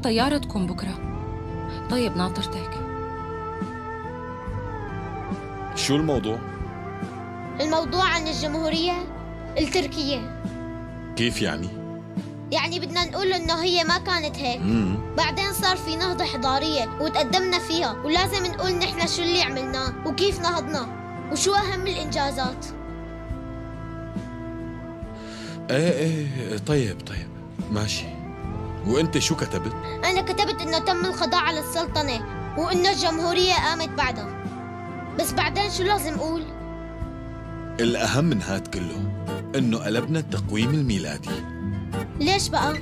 الطيارة تكون بكرة. طيب ناطرتك. شو الموضوع؟ الموضوع عن الجمهورية التركية. كيف يعني؟ يعني بدنا نقول إنه هي ما كانت هيك. بعدين صار في نهضة حضارية وتقدمنا فيها، ولازم نقول نحن شو اللي عملناه وكيف نهضنا وشو أهم الإنجازات. ايه طيب ماشي. وانت شو كتبت؟ أنا كتبت إنه تم القضاء على السلطنة وإنه الجمهورية قامت بعدها. بس بعدين شو لازم أقول؟ الأهم من هاد كله إنه قلبنا التقويم الميلادي. ليش بقى؟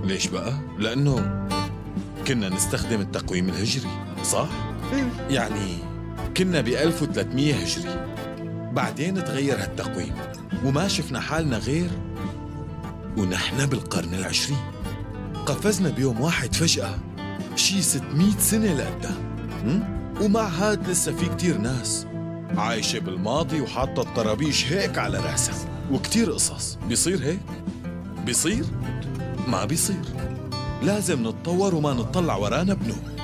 ليش بقى؟ لأنه كنا نستخدم التقويم الهجري، صح؟ يعني كنا ب 1300 هجري، بعدين تغير هالتقويم وما شفنا حالنا غير ونحن بالقرن العشرين. قفزنا بيوم واحد فجأة شي 600 سنة لقدام. ومع هاد لسه في كتير ناس عايشة بالماضي وحاطة الطرابيش هيك على رأسها وكتير قصص. بيصير هيك؟ بيصير؟ ما بيصير. لازم نتطور وما نطلع ورانا بنوم،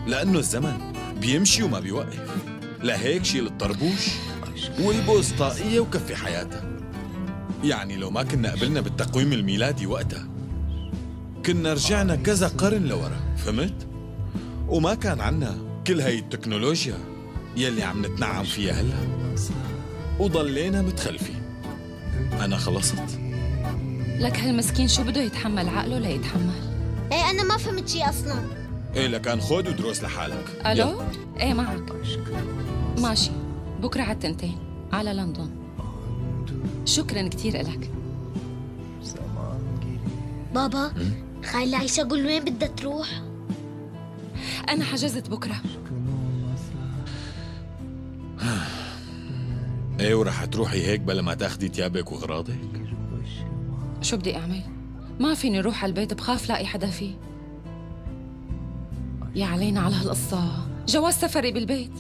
لأنه الزمن بيمشي وما بيوقف. لهيك شيل الطربوش والبوز طاقية وكفي حياتها. يعني لو ما كنا قبلنا بالتقويم الميلادي وقتها كنا رجعنا كذا قرن لورا، فهمت؟ وما كان عنا كل هاي التكنولوجيا يلي عم نتنعم فيها هلا، وضلينا متخلفين. أنا خلصت. لك هالمسكين شو بده يتحمل عقله ليتحمل؟ ايه أنا ما فهمت شي أصلاً. إيه لكان خود ودروس لحالك. ألو؟ إيه معك. ماشي، بكرة على 2 على لندن. شكراً كتير إلك. بابا، خايلة عيشة قول وين بدها تروح؟ أنا حجزت بكرة. إيه ورح تروحي هيك بلا ما تاخدي تيابك وغراضك؟ شو بدي أعمل؟ ما فيني روح على البيت، بخاف لاقي حدا فيه. يا علينا على هالقصة، جواز سفري بالبيت،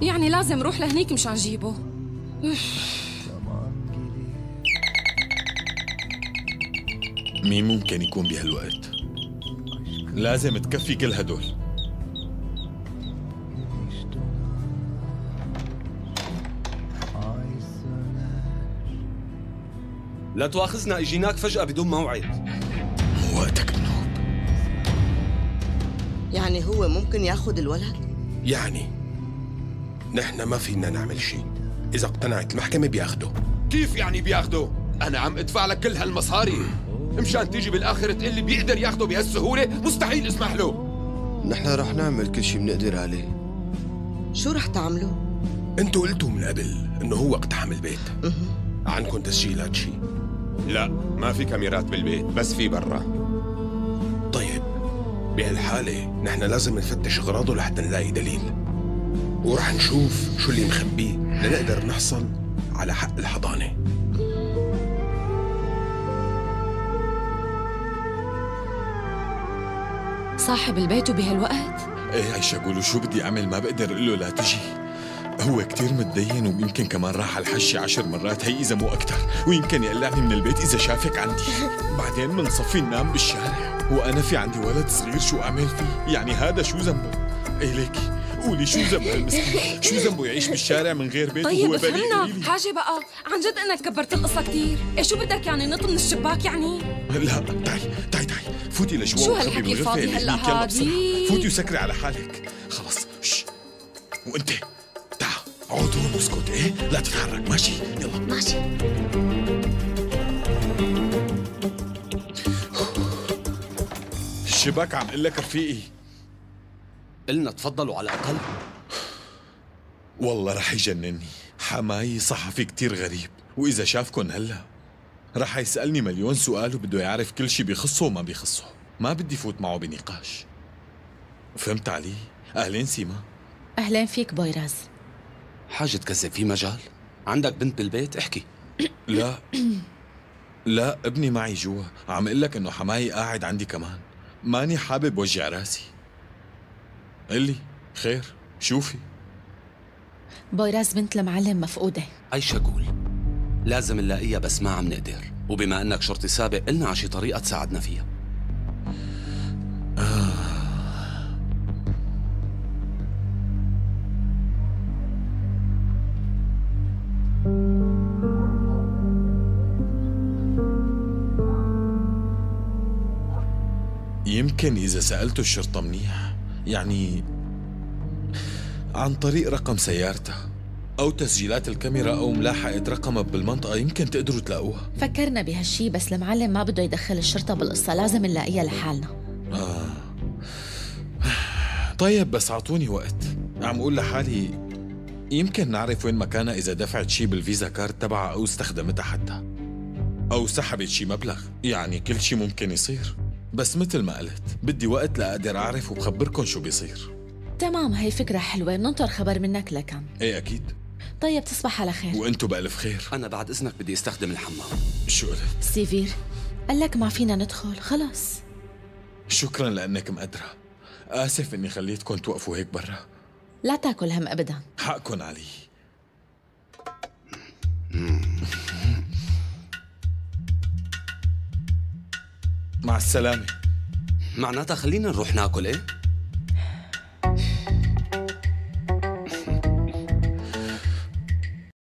يعني لازم روح لهنيك مشان جيبه. مين ممكن يكون بهالوقت؟ لازم تكفي كل هدول. لا تواخذنا، اجيناك فجأة بدون موعد. مو وقتك بنوب. يعني هو ممكن ياخذ الولد؟ يعني نحن ما فينا نعمل شيء. إذا اقتنعت المحكمة بياخده. كيف يعني بياخده؟ أنا عم أدفع لك كل هالمصاري مشان تيجي بالآخر تقول لي بيقدر ياخده بهالسهولة؟ مستحيل اسمح له. نحن رح نعمل كل شيء بنقدر عليه. شو رح تعملوا؟ انتوا قلتوا من قبل إنه هو اقتحم البيت. عنكم تسجيلات شيء؟ لا، ما في كاميرات بالبيت، بس في برا. طيب بهالحالة نحن لازم نفتش أغراضه لحتى نلاقي دليل، ورح نشوف شو اللي مخبيه لنقدر نحصل على حق الحضانة. صاحب البيت وبهالوقت؟ ايه عايشة، قولوا شو بدي أعمل؟ ما بقدر أقول له لا تجي. هو كتير متدين ويمكن كمان راح على الحج 10 مرات، هي إذا مو أكتر، ويمكن يقلعني من البيت إذا شافك عندي. بعدين منصفي ننام بالشارع وأنا في عندي ولد صغير، شو أعمل فيه؟ يعني هذا شو ذنبه؟ إيه ليكي قولي شو ذنب هالمسكين؟ شو ذنبه يعيش بالشارع من غير بيت طيب وهو بريء؟ فهمنا حاجة بقى، عن جد انك كبرت القصة كتير. ايه شو بدك يعني نط من الشباك يعني؟ لا تعي فوتي لجوا شو وخبي هالحكي بالغرفة الفاضي هلا هادي؟ فوتي وسكري على حالك. خلص وانت تعا اقعد هون واسكت. ايه لا تتحرك، ماشي؟ يلا ماشي. الشباك عم قل لك رفيقي. قلنا تفضلوا على الأقل. والله رح يجنني، حماي صحفي كتير غريب، وإذا شافكن هلا رح يسألني مليون سؤال وبده يعرف كل شي بيخصه وما بيخصه. ما بدي فوت معه بنقاش. فهمت علي؟ أهلين سيما. أهلين فيك بويراز. حاجة تكذب، في مجال؟ عندك بنت بالبيت؟ احكي. لا ابني معي جوا، عم اقول لك انه حماي قاعد عندي كمان، ماني حابب وجع راسي. قلي خير، شوفي. بويراز بنت المعلم مفقودة. عايشة قول لازم نلاقيها، بس ما عم نقدر، وبما انك شرطي سابق قلنا على شي طريقة تساعدنا فيها. يمكن إذا سألتوا الشرطة منيح، يعني عن طريق رقم سيارتها أو تسجيلات الكاميرا أو ملاحقة رقمها بالمنطقة، يمكن تقدروا تلاقوها. فكرنا بهالشي، بس المعلم ما بده يدخل الشرطة بالقصة، لازم نلاقيها لحالنا. طيب بس أعطوني وقت. عم أقول لحالي يمكن نعرف وين مكانها إذا دفعت شي بالفيزا كارد تبعها أو استخدمتها حتى، أو سحبت شي مبلغ. يعني كل شي ممكن يصير، بس مثل ما قلت بدي وقت لأقدر أعرف وبخبركن شو بيصير. تمام، هي فكرة حلوة، بننطر خبر منك لكن. إيه أكيد. طيب تصبح على خير. وأنتو بألف خير. أنا بعد إذنك بدي استخدم الحمام. شو قلت؟ سيفير قال لك ما فينا ندخل خلص. شكرا لأنك مقدرة. آسف إني خليتكن توقفوا هيك برا. لا تاكل هم أبدا. حقكن علي. مع السلامة. معناتها خلينا نروح ناكل. ايه